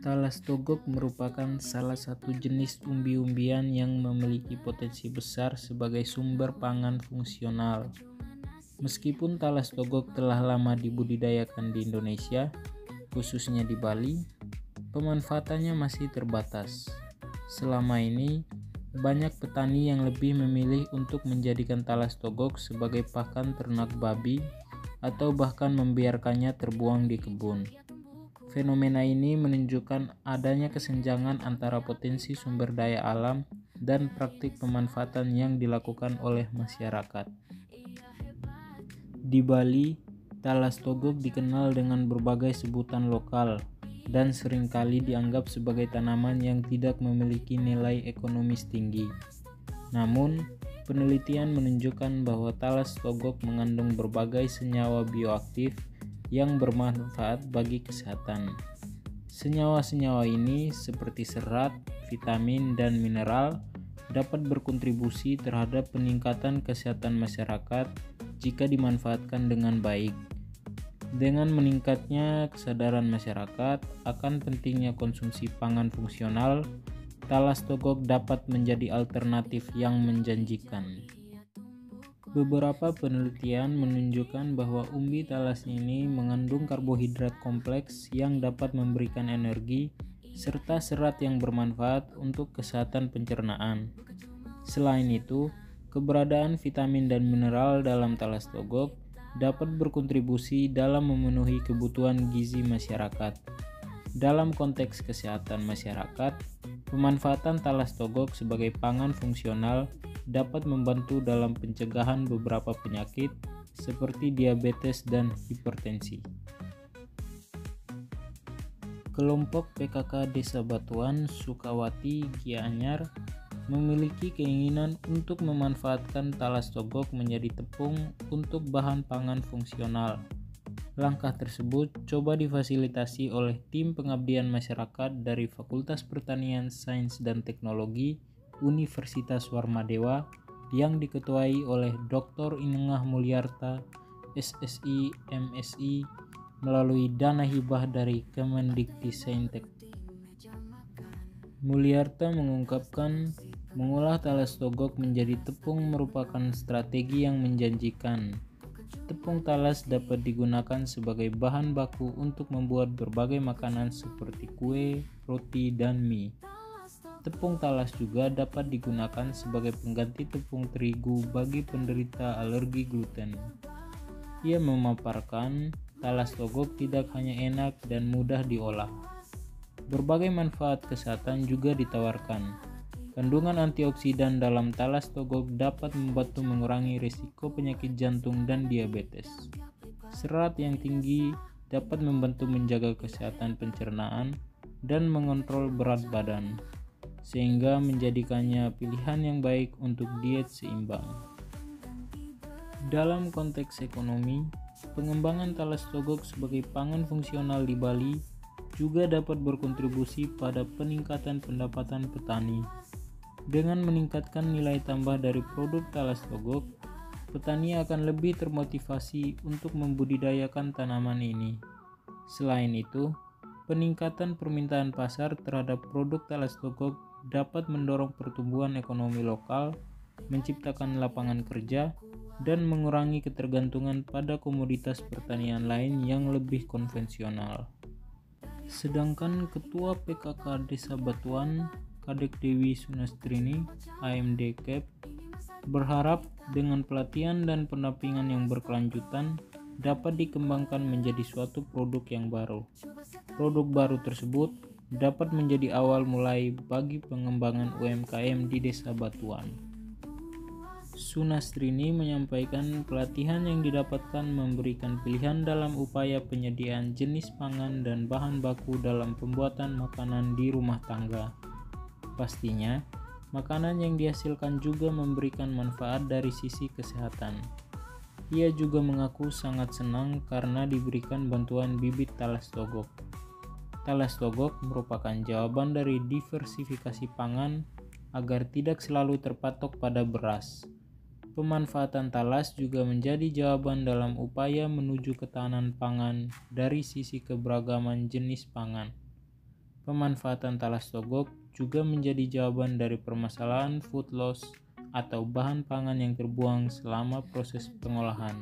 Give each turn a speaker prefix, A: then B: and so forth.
A: Talas togok merupakan salah satu jenis umbi-umbian yang memiliki potensi besar sebagai sumber pangan fungsional. Meskipun talas togok telah lama dibudidayakan di Indonesia, khususnya di Bali, pemanfaatannya masih terbatas. Selama ini, banyak petani yang lebih memilih untuk menjadikan talas togok sebagai pakan ternak babi atau bahkan membiarkannya terbuang di kebun. Fenomena ini menunjukkan adanya kesenjangan antara potensi sumber daya alam dan praktik pemanfaatan yang dilakukan oleh masyarakat. Di Bali, talas togok dikenal dengan berbagai sebutan lokal dan seringkali dianggap sebagai tanaman yang tidak memiliki nilai ekonomis tinggi. Namun, penelitian menunjukkan bahwa talas togok mengandung berbagai senyawa bioaktif yang bermanfaat bagi kesehatan. Senyawa-senyawa ini seperti serat, vitamin, dan mineral dapat berkontribusi terhadap peningkatan kesehatan masyarakat jika dimanfaatkan dengan baik. Dengan meningkatnya kesadaran masyarakat akan pentingnya konsumsi pangan fungsional, talas togok dapat menjadi alternatif yang menjanjikan. Beberapa penelitian menunjukkan bahwa umbi talas ini mengandung karbohidrat kompleks yang dapat memberikan energi serta serat yang bermanfaat untuk kesehatan pencernaan. Selain itu, keberadaan vitamin dan mineral dalam talas togok dapat berkontribusi dalam memenuhi kebutuhan gizi masyarakat. Dalam konteks kesehatan masyarakat, pemanfaatan talas togok sebagai pangan fungsional dapat membantu dalam pencegahan beberapa penyakit seperti diabetes dan hipertensi. Kelompok PKK Desa Batuan, Sukawati, Gianyar memiliki keinginan untuk memanfaatkan talas togok menjadi tepung untuk bahan pangan fungsional. Langkah tersebut coba difasilitasi oleh tim pengabdian masyarakat dari Fakultas Pertanian, Sains dan Teknologi Universitas Warmadewa yang diketuai oleh Dr. Inengah Mulyarta, SSI, MSI, melalui dana hibah dari Kemendikbudristek. Mulyarta mengungkapkan, mengolah talas togok menjadi tepung merupakan strategi yang menjanjikan. Tepung talas dapat digunakan sebagai bahan baku untuk membuat berbagai makanan seperti kue, roti, dan mie. Tepung talas juga dapat digunakan sebagai pengganti tepung terigu bagi penderita alergi gluten. Ia memaparkan, talas togok tidak hanya enak dan mudah diolah. Berbagai manfaat kesehatan juga ditawarkan. Kandungan antioksidan dalam talas togok dapat membantu mengurangi risiko penyakit jantung dan diabetes. Serat yang tinggi dapat membantu menjaga kesehatan pencernaan dan mengontrol berat badan, sehingga menjadikannya pilihan yang baik untuk diet seimbang. Dalam konteks ekonomi, pengembangan talas togok sebagai pangan fungsional di Bali juga dapat berkontribusi pada peningkatan pendapatan petani. Dengan meningkatkan nilai tambah dari produk talas togok, petani akan lebih termotivasi untuk membudidayakan tanaman ini. Selain itu, peningkatan permintaan pasar terhadap produk talas togok dapat mendorong pertumbuhan ekonomi lokal, menciptakan lapangan kerja, dan mengurangi ketergantungan pada komoditas pertanian lain yang lebih konvensional. Sedangkan Ketua PKK Desa Batuan, Kadek Dewi Sunastrini, AMD Cap, berharap dengan pelatihan dan pendampingan yang berkelanjutan dapat dikembangkan menjadi suatu produk yang baru. Produk baru tersebut dapat menjadi awal mulai bagi pengembangan UMKM di Desa Batuan. Sunastrini menyampaikan pelatihan yang didapatkan memberikan pilihan dalam upaya penyediaan jenis pangan dan bahan baku dalam pembuatan makanan di rumah tangga. Pastinya, makanan yang dihasilkan juga memberikan manfaat dari sisi kesehatan. Ia juga mengaku sangat senang karena diberikan bantuan bibit talas togok. Talas togok merupakan jawaban dari diversifikasi pangan agar tidak selalu terpatok pada beras. Pemanfaatan talas juga menjadi jawaban dalam upaya menuju ketahanan pangan dari sisi keberagaman jenis pangan. Pemanfaatan talas togok juga menjadi jawaban dari permasalahan food loss atau bahan pangan yang terbuang selama proses pengolahan.